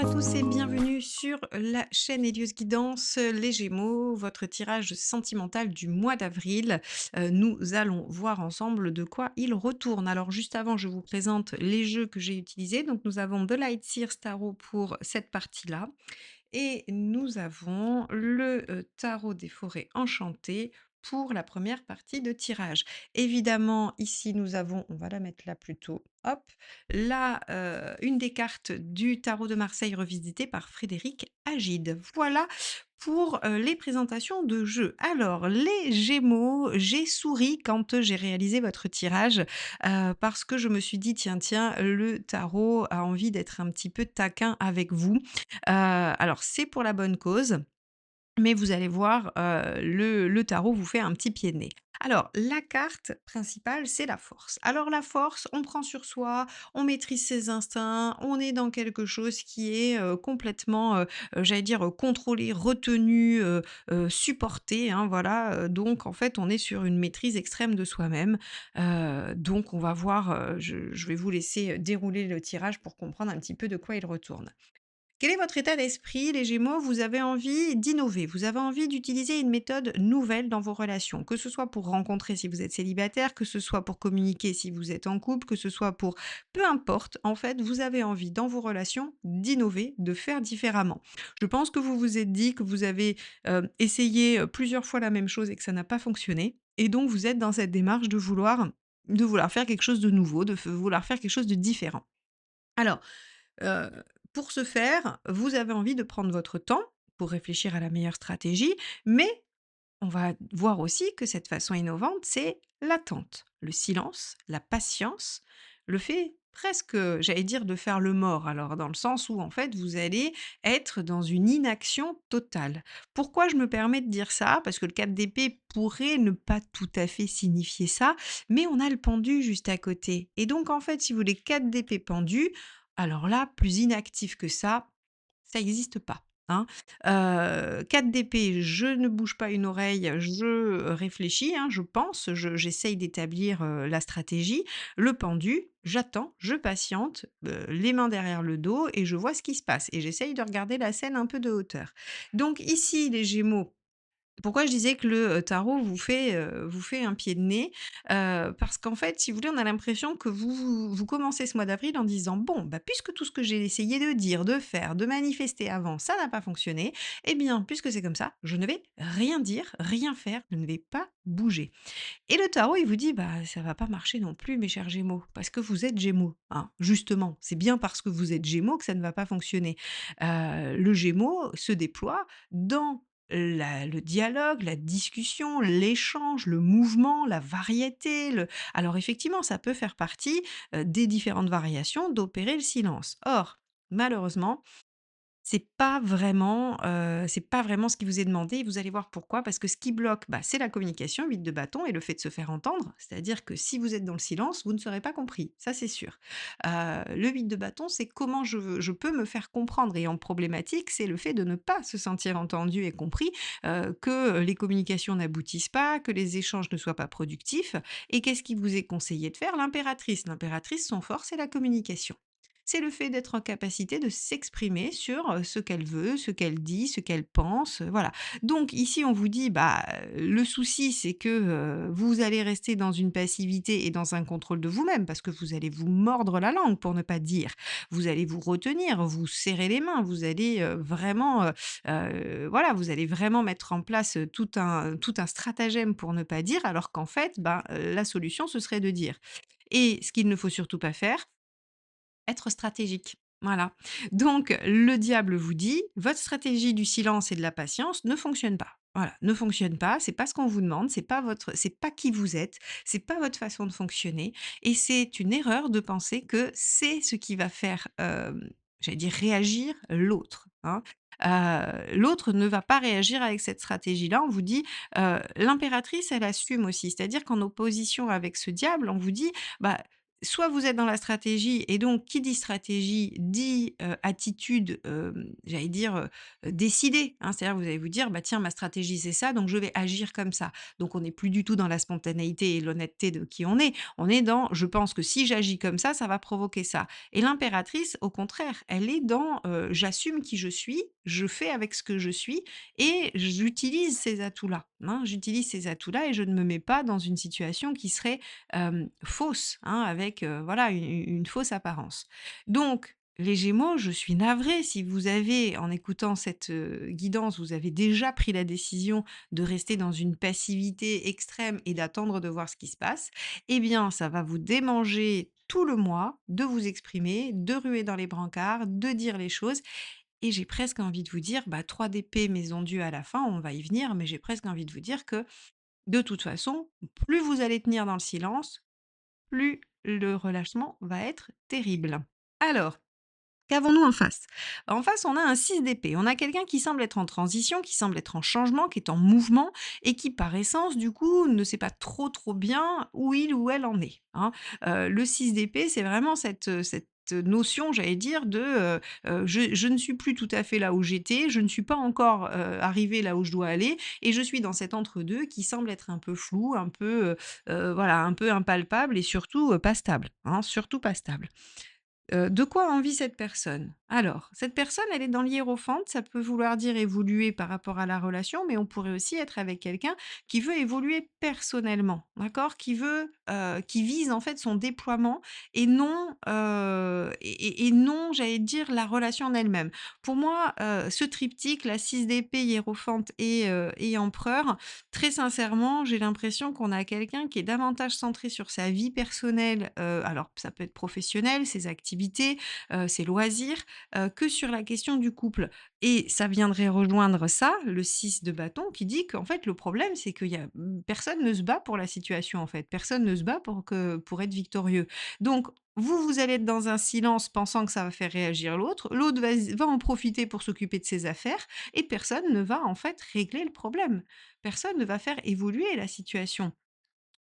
à tous et bienvenue sur la chaîne Hélios Guidance, les Gémeaux, votre tirage sentimental du mois d'avril. Nous allons voir ensemble de quoi il retourne. Alors juste avant, je vous présente les jeux que j'ai utilisés. Donc nous avons The Light Sears Tarot pour cette partie-là et nous avons le, tarot des forêts enchantées pour la première partie de tirage. Évidemment, ici, nous avons on va la mettre là plutôt, hop, là, une des cartes du tarot de Marseille revisité par Frédéric Agide. Voilà pour, les présentations de jeux. Alors les Gémeaux, j'ai souri quand, j'ai réalisé votre tirage, parce que je me suis dit: «Tiens, tiens, le tarot a envie d'être un petit peu taquin avec vous». Alors c'est pour la bonne cause, mais vous allez voir, le tarot vous fait un petit pied de nez. Alors la carte principale, c'est la force. Alors la force, on prend sur soi, on maîtrise ses instincts, on est dans quelque chose qui est, complètement, j'allais dire, contrôlé, retenu, supporté, hein, voilà, donc en fait, on est sur une maîtrise extrême de soi-même. Donc on va voir, je vais vous laisser, dérouler le tirage pour comprendre un petit peu de quoi il retourne. Quel est votre état d'esprit, les Gémeaux? Vous avez envie d'innover, vous avez envie d'utiliser une méthode nouvelle dans vos relations, que ce soit pour rencontrer si vous êtes célibataire, que ce soit pour communiquer si vous êtes en couple, que ce soit pour peu importe, en fait, vous avez envie dans vos relations d'innover, de faire différemment. Je pense que vous vous êtes dit que vous avez, essayé, plusieurs fois la même chose et que ça n'a pas fonctionné et donc vous êtes dans cette démarche de vouloir faire quelque chose de nouveau, vouloir faire quelque chose de différent. Alors, Heu, pour ce faire, vous avez envie de prendre votre temps pour réfléchir à la meilleure stratégie, mais on va voir aussi que cette façon innovante, c'est l'attente, le silence, la patience, le fait presque, j'allais dire de faire le mort, alors dans le sens où en fait vous allez être dans une inaction totale. Pourquoi je me permets de dire ça? Parce que le 4 d'épée pourrait ne pas tout à fait signifier ça, mais on a le pendu juste à côté et donc en fait, si vous voulez 4 d'épée pendu, alors là, plus inactif que ça existe pas, hein. 4 d'épée, je ne bouge pas une oreille, je réfléchis, hein, je pense, j'essaye d'établir, la stratégie. Le pendu, j'attends, je patiente, les mains derrière le dos et je vois ce qui se passe et j'essaye de regarder la scène un peu de hauteur. Donc ici, les Gémeaux, pourquoi je disais que le, tarot vous fait un pied de nez? Parce qu'en fait, si vous voulez, on a l'impression que vous commencez ce mois d'avril en disant: «Bon, bah, puisque tout ce que j'ai essayé de dire, de faire, de manifester avant, ça n'a pas fonctionné, eh bien, puisque c'est comme ça, je ne vais rien dire, rien faire, je ne vais pas bouger». Et le tarot, il vous dit: «Bah, ça va pas marcher non plus mes chers Gémeaux, parce que vous êtes Gémeaux, hein. Justement, c'est bien parce que vous êtes Gémeaux que ça ne va pas fonctionner». Le Gémeaux se déploie dans le dialogue, la discussion, l'échange, le mouvement, la variété, alors effectivement, ça peut faire partie, des différentes variations d'opérer le silence. Or, malheureusement, c'est pas vraiment ce qui vous est demandé et vous allez voir pourquoi. Parce que ce qui bloque, bah, c'est la communication, 8 de bâton et le fait de se faire entendre. C'est-à-dire que si vous êtes dans le silence, vous ne serez pas compris, ça c'est sûr. Le 8 de bâton, c'est comment je peux me faire comprendre et en problématique, c'est le fait de ne pas se sentir entendu et compris, que les communications n'aboutissent pas, que les échanges ne soient pas productifs et qu'est-ce qui vous est conseillé de faire? L'impératrice, son fort, c'est la communication. C'est le fait d'être en capacité de s'exprimer sur, ce qu'elle veut, ce qu'elle dit, ce qu'elle pense, voilà. Donc ici, on vous dit, bah, le souci, c'est que, vous allez rester dans une passivité et dans un contrôle de vous-même parce que vous allez vous mordre la langue pour ne pas dire. Vous allez vous retenir, vous serrer les mains, vous allez, vraiment, voilà, vous allez vraiment mettre en place, tout un stratagème pour ne pas dire alors qu'en fait, ben, la solution, ce serait de dire. Et ce qu'il ne faut surtout pas faire, être stratégique. Voilà. Donc le diable vous dit: «Votre stratégie du silence et de la patience ne fonctionne pas». Voilà, ne fonctionne pas, c'est pas ce qu'on vous demande, c'est pas qui vous êtes, c'est pas votre façon de fonctionner et c'est une erreur de penser que c'est ce qui va faire, j'allais dire réagir l'autre, hein. L'autre ne va pas réagir avec cette stratégie-là. On vous dit, l'impératrice, elle assume aussi. C'est-à-dire qu'en opposition avec ce diable, on vous dit: «Bah, soit vous êtes dans la stratégie et donc qui dit stratégie dit, attitude, j'allais dire, décidée, hein. C'est-à-dire vous allez vous dire: «Bah, tiens ma stratégie c'est ça donc je vais agir comme ça». Donc on n'est plus du tout dans la spontanéité et l'honnêteté de qui on est. On est dans: «Je pense que si j'agis comme ça va provoquer ça». Et l'impératrice au contraire, elle est dans, «J'assume qui je suis, je fais avec ce que je suis et j'utilise ces atouts-là», hein. J'utilise ces atouts-là et je ne me mets pas dans une situation qui serait fausse, hein, avec, voilà, une fausse apparence. Donc les Gémeaux, je suis navrée si vous avez, en écoutant cette, guidance, vous avez déjà pris la décision de rester dans une passivité extrême et d'attendre de voir ce qui se passe. Eh bien, ça va vous démanger tout le mois de vous exprimer, de ruer dans les brancards, de dire les choses et j'ai presque envie de vous dire, bah, 3 d'épée, maison Dieu à la fin, on va y venir, mais j'ai presque envie de vous dire que, de toute façon, plus vous allez tenir dans le silence, plus le relâchement va être terrible. Alors, qu'avons-nous en face? En face, on a un 6 d'épée. On a quelqu'un qui semble être en transition, qui semble être en changement, qui est en mouvement et qui, par essence, du coup, ne sait pas trop bien où il ou elle en est, hein. Le 6 d'épée, c'est vraiment cette notion, j'allais dire, de, je ne suis plus tout à fait là où j'étais, je ne suis pas encore, arrivé là où je dois aller et je suis dans cet entre-deux qui semble être un peu flou, un peu, voilà, un peu impalpable et surtout, pas stable, hein, surtout pas stable. De quoi a envie cette personne? Alors, cette personne, elle est dans l'hiérophante, ça peut vouloir dire évoluer par rapport à la relation, mais on pourrait aussi être avec quelqu'un qui veut évoluer personnellement, d'accord? Qui vise en fait son déploiement et non, et non, j'allais dire la relation en elle-même. Pour moi, ce triptyque, la 6 d'épée, hiérophante et empereur, très sincèrement, j'ai l'impression qu'on a quelqu'un qui est davantage centré sur sa vie personnelle, alors ça peut être professionnel, ses activités, ses loisirs, que sur la question du couple et ça viendrait rejoindre ça, le 6 de bâton qui dit qu'en fait le problème c'est qu'il y a, personne ne se bat pour la situation en fait. Personne ne se bat pour être victorieux. Donc vous allez être dans un silence pensant que ça va faire réagir l'autre, l'autre va en profiter pour s'occuper de ses affaires et personne ne va en fait régler le problème. Personne ne va faire évoluer la situation.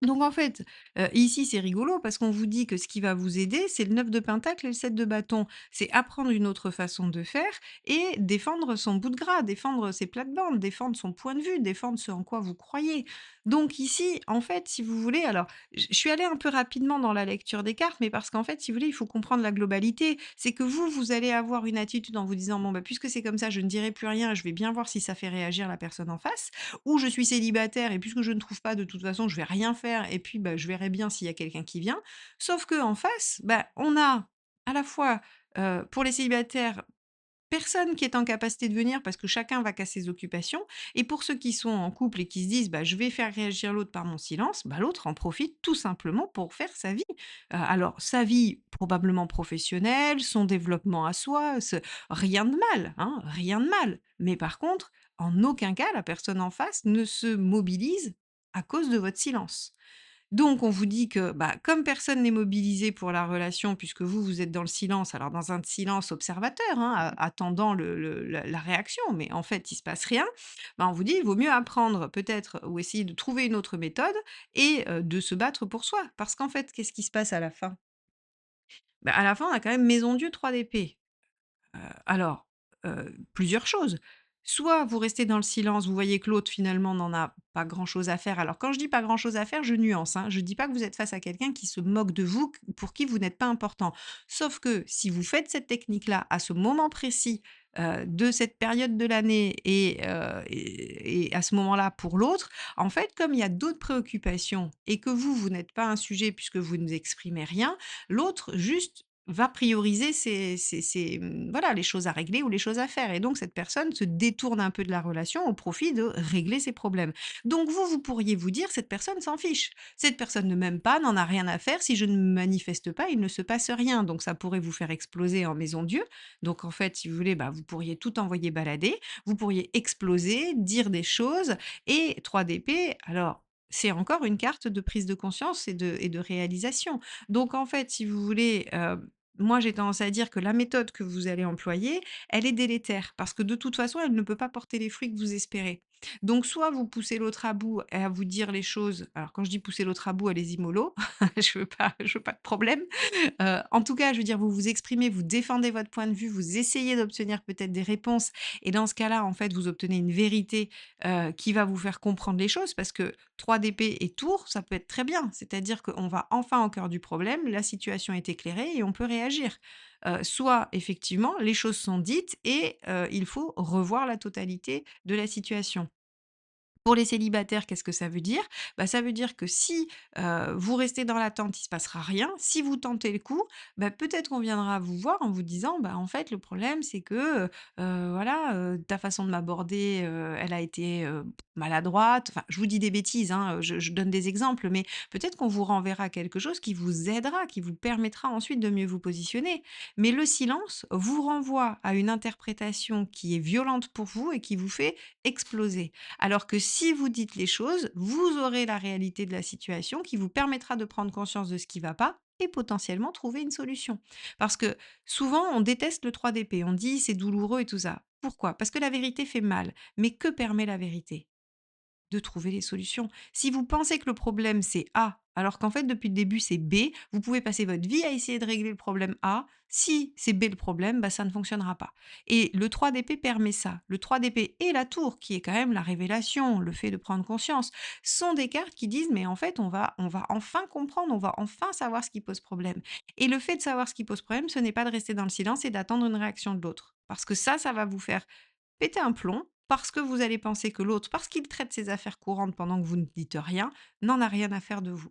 Donc en fait, ici, c'est rigolo parce qu'on vous dit que ce qui va vous aider, c'est le 9 de pentacle et le 7 de bâton. C'est apprendre une autre façon de faire et défendre son bout de gras, défendre ses plates-bandes, défendre son point de vue, défendre ce en quoi vous croyez. Donc ici, en fait, si vous voulez alors, je suis allée un peu rapidement dans la lecture des cartes, mais parce qu'en fait, si vous voulez, il faut comprendre la globalité. C'est que vous allez avoir une attitude en vous disant: «Bon, bah, puisque c'est comme ça, je ne dirai plus rien, je vais bien voir si ça fait réagir la personne en face» ou je suis célibataire et puisque je ne trouve pas de toute façon, je vais rien faire et puis, bah, je verrai bien s'il y a quelqu'un qui vient. Sauf qu'en face, bah, on a à la fois, pour les célibataires, personne qui est en capacité de venir parce que chacun va qu'à ses occupations et pour ceux qui sont en couple et qui se disent: «Bah, je vais faire réagir l'autre par mon silence», bah, l'autre en profite tout simplement pour faire sa vie. Alors sa vie probablement professionnelle, son développement à soi, ce rien de mal, hein, rien de mal. Mais par contre, en aucun cas la personne en face ne se mobilise à cause de votre silence. Donc on vous dit que, bah, comme personne n'est mobilisé pour la relation puisque vous êtes dans le silence, alors dans un silence observateur, hein, attendant la réaction, mais en fait il se passe rien, bah, on vous dit: «Il vaut mieux apprendre peut-être ou essayer de trouver une autre méthode et de se battre pour soi». Parce qu'en fait, qu'est-ce qui se passe à la fin? Bah, à la fin, on a quand même maison Dieu, 3 d'épée. Alors, plusieurs choses. Soit vous restez dans le silence, vous voyez que l'autre finalement n'en a pas grand-chose à faire. Alors quand je dis pas grand-chose à faire, je nuance, hein. Je dis pas que vous êtes face à quelqu'un qui se moque de vous, pour qui vous n'êtes pas important. Sauf que si vous faites cette technique-là à ce moment précis, de cette période de l'année et à ce moment-là pour l'autre, en fait, comme il y a d'autres préoccupations et que vous n'êtes pas un sujet puisque vous ne exprimez rien, l'autre juste va prioriser voilà, les choses à régler ou les choses à faire et donc cette personne se détourne un peu de la relation au profit de régler ses problèmes. Donc vous pourriez vous dire: «Cette personne s'en fiche. Cette personne ne m'aime pas, n'en a rien à faire. Si je ne me manifeste pas, il ne se passe rien». Donc ça pourrait vous faire exploser en maison Dieu. Donc en fait, si vous voulez, bah, vous pourriez tout envoyer balader, vous pourriez exploser, dire des choses et 3 d'épée, alors c'est encore une carte de prise de conscience et de réalisation. Donc en fait, si vous voulez, Moi, j'ai tendance à dire que la méthode que vous allez employer, elle est délétère parce que de toute façon, elle ne peut pas porter les fruits que vous espérez. Donc soit vous poussez l'autre à bout et à vous dire les choses, alors quand je dis pousser l'autre à bout, allez-y mollo, je veux pas de problème. En tout cas, je veux dire, vous vous exprimez, vous défendez votre point de vue, vous essayez d'obtenir peut-être des réponses et dans ce cas-là, en fait, vous obtenez une vérité, qui va vous faire comprendre les choses parce que 3 d'épée et tour, ça peut être très bien. C'est-à-dire qu'on va enfin au cœur du problème, la situation est éclairée et on peut réagir. Soit effectivement, les choses sont dites et il faut revoir la totalité de la situation. Pour les célibataires, qu'est-ce que ça veut dire? Bah, ça veut dire que si, vous restez dans l'attente, il se passera rien. Si vous tentez le coup, bah, peut-être qu'on viendra vous voir en vous disant: «Bah, en fait, le problème, c'est que, voilà, ta façon de m'aborder, elle a été, maladroite». Enfin, je vous dis des bêtises, hein, je donne des exemples, mais peut-être qu'on vous renverra quelque chose qui vous aidera, qui vous permettra ensuite de mieux vous positionner. Mais le silence vous renvoie à une interprétation qui est violente pour vous et qui vous fait exploser. Alors que si vous dites les choses, vous aurez la réalité de la situation qui vous permettra de prendre conscience de ce qui ne va pas et potentiellement trouver une solution. Parce que souvent, on déteste le 3 d'épée. On dit c'est douloureux et tout ça. Pourquoi? Parce que la vérité fait mal. Mais que permet la vérité? De trouver les solutions. Si vous pensez que le problème c'est A, alors qu'en fait depuis le début c'est B, vous pouvez passer votre vie à essayer de régler le problème A. Si c'est B le problème, bah, ça ne fonctionnera pas. Et le 3 d'épée permet ça. Le 3 d'épée et la tour, qui est quand même la révélation, le fait de prendre conscience, sont des cartes qui disent mais en fait on va enfin comprendre, on va enfin savoir ce qui pose problème. Et le fait de savoir ce qui pose problème, ce n'est pas de rester dans le silence et d'attendre une réaction de l'autre. Parce que ça va vous faire péter un plomb parce que vous allez penser que l'autre, parce qu'il traite ses affaires courantes pendant que vous ne dites rien, n'en a rien à faire de vous.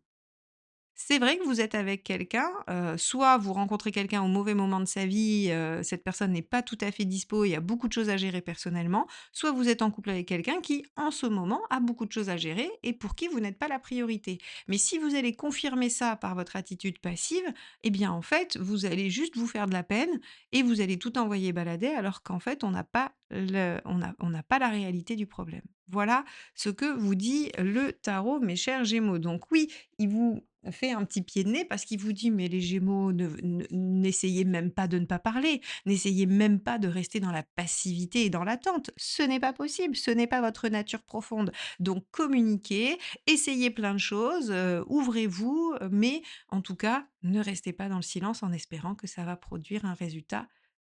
C'est vrai que vous êtes avec quelqu'un, soit vous rencontrez quelqu'un au mauvais moment de sa vie, cette personne n'est pas tout à fait dispo, il y a beaucoup de choses à gérer personnellement, soit vous êtes en couple avec quelqu'un qui, en ce moment, a beaucoup de choses à gérer et pour qui vous n'êtes pas la priorité. Mais si vous allez confirmer ça par votre attitude passive, eh bien, en fait, vous allez juste vous faire de la peine et vous allez tout envoyer balader alors qu'en fait, on n'a pas la réalité du problème. Voilà ce que vous dit le tarot, mes chers Gémeaux. Donc oui, il vous fait un petit pied de nez parce qu'il vous dit: «Mais les Gémeaux, n'essayez même pas de ne pas parler, n'essayez même pas de rester dans la passivité et dans l'attente. Ce n'est pas possible, ce n'est pas votre nature profonde. Donc communiquez, essayez plein de choses, ouvrez-vous, mais en tout cas, ne restez pas dans le silence en espérant que ça va produire un résultat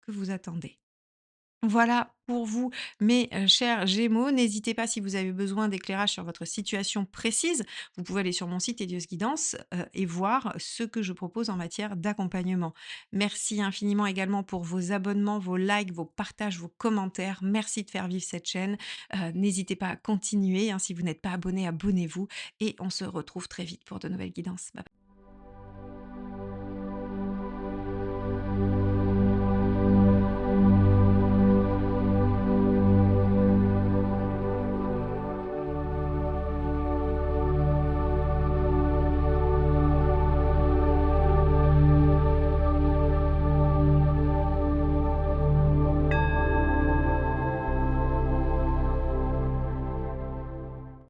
que vous attendez». Voilà pour vous, mes, chers Gémeaux. N'hésitez pas si vous avez besoin d'éclairage sur votre situation précise, vous pouvez aller sur mon site Helios Guidance, et voir ce que je propose en matière d'accompagnement. Merci infiniment également pour vos abonnements, vos likes, vos partages, vos commentaires. Merci de faire vivre cette chaîne. N'hésitez pas à continuer, hein, si vous n'êtes pas abonné, abonnez-vous et on se retrouve très vite pour de nouvelles guidances. Bye